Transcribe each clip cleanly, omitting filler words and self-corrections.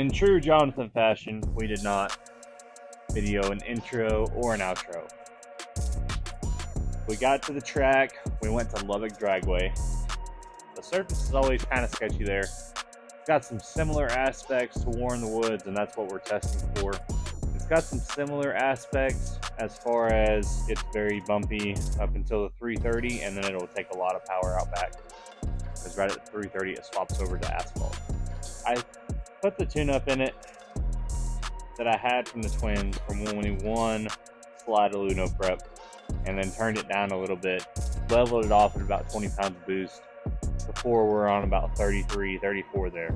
In true Jonathan fashion, we did not video an intro or an outro. We got to the track, we went to Lubbock Dragway. The surface is always kind of sketchy there. It's got some similar aspects to War in the Woods, and that's what we're testing for. It's got some similar aspects as far as it's very bumpy up until the 330, and then it'll take a lot of power out back. Because right at the 330, it swaps over to asphalt. I put the tune-up in it that I had from the Twins from when we won Slide-A-Loo No Prep, and then turned it down a little bit, leveled it off at about 20 pounds boost. Before we're on about 33, 34 there.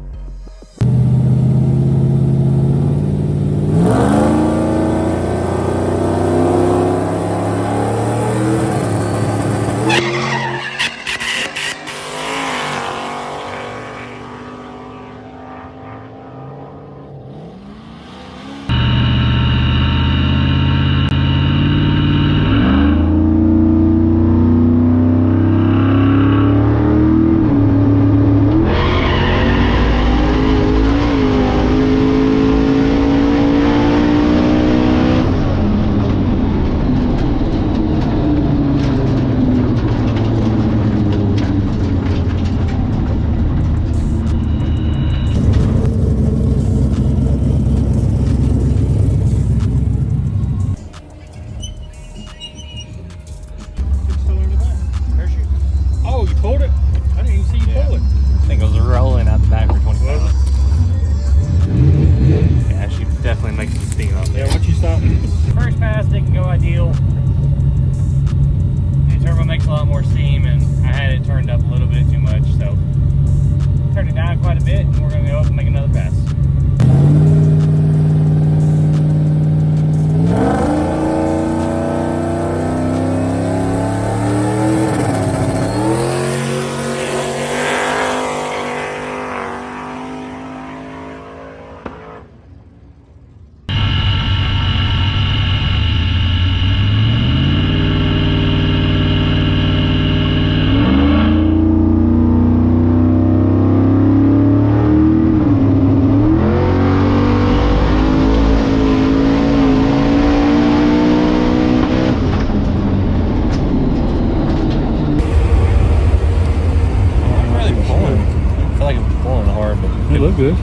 Look good.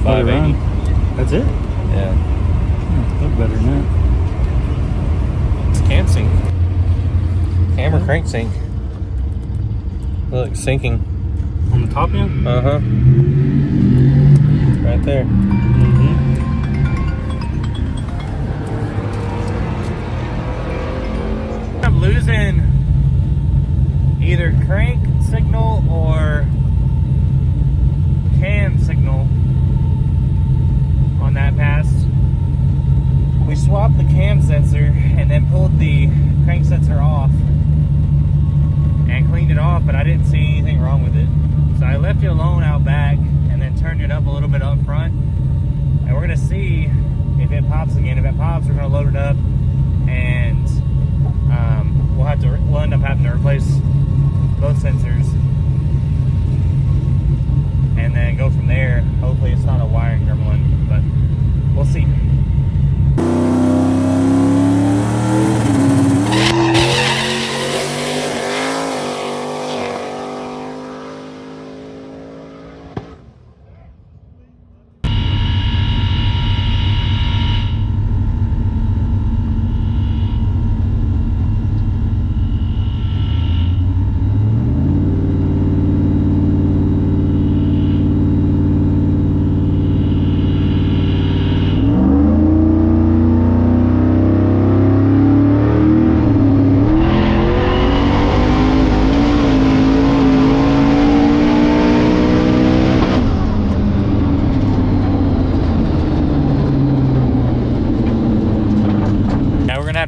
580. That's it? Yeah. Look better than that. It's cam sync. Camera crank sync. Look, syncing. On the top end? Uh-huh. Right there. I'm losing either crank signal or cam signal on that pass. We swapped the cam sensor and then pulled the crank sensor off and cleaned it off, but I didn't see anything wrong with it. So I left it alone out back and then turned it up a little bit up front, and we're gonna see if it pops again. If it pops, we're gonna load it up, and we'll end up having to replace both sensors and then go from there. Hopefully it's not a wiring gremlin, but we'll see.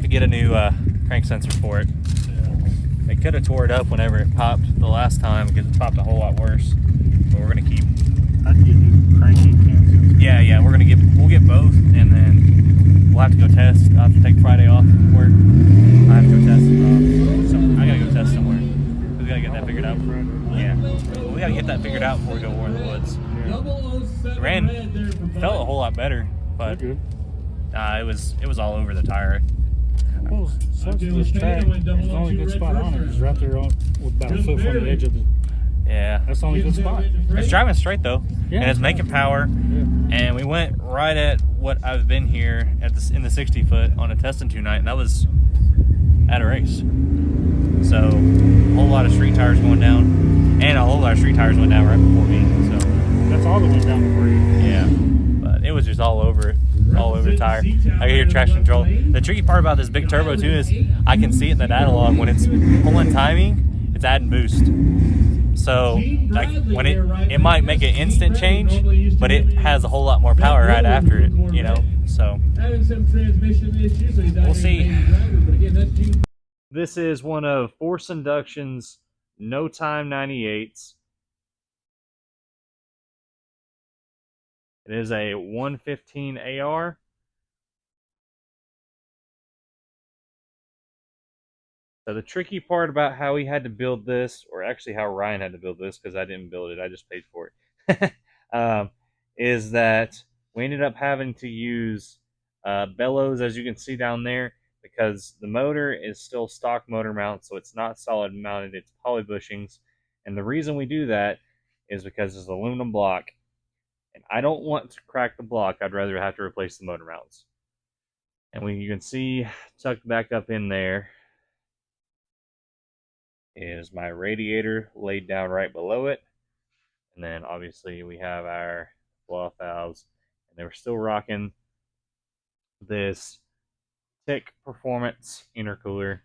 Get a new crank sensor for it. They could have tore it up whenever it popped the last time because it popped a whole lot worse. But we're gonna keep. I'd get new cranky cam sensor. Yeah, we'll get both, and then we'll have to go test. I'll have to take Friday off from work. I have to go test. I gotta go test somewhere. We gotta get that figured out. Yeah, we gotta get that figured out before we go War in the Woods. Yeah. Felt a whole lot better, but Good. it was all over the tire. Well, such this track. The only good spot on it is right there with about a foot from the edge of the. Yeah, That's the only good spot. it's driving straight though, Yeah, and it's making power. Yeah. And we went right at what I've been here at in the 60 foot on a testing 2 night, and that was at a race. So a whole lot of street tires going down, and a whole lot of street tires went down right before me. So That's all that went down before you. yeah, but it was just all over it, all over the tire. I can hear traction control. The tricky part about this big turbo too is I can see it in the data log when it's pulling timing, it's adding boost. So like when it might make an instant change, but it has a whole lot more power right after it, you know. So we'll see. This is one of Force Induction's No Time 98s. It is a 115 AR. So the tricky part about how he had to build this, or actually how Ryan had to build this, because I didn't build it, I just paid for it, is that we ended up having to use bellows, as you can see down there, because the motor is still stock motor mount, so it's not solid mounted, it's poly bushings. And the reason we do that is because it's aluminum block, and I don't want to crack the block. I'd rather have to replace the motor mounts. And you can see tucked back up in there is my radiator laid down right below it. And then obviously we have our blow-off valves. And they were still rocking this Tick Performance intercooler.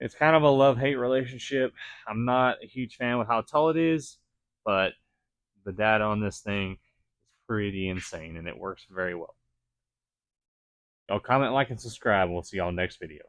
It's kind of a love-hate relationship. I'm not a huge fan with how tall it is, but the data on this thing is pretty insane, and it works very well. Y'all comment, like, and subscribe. We'll see y'all next video.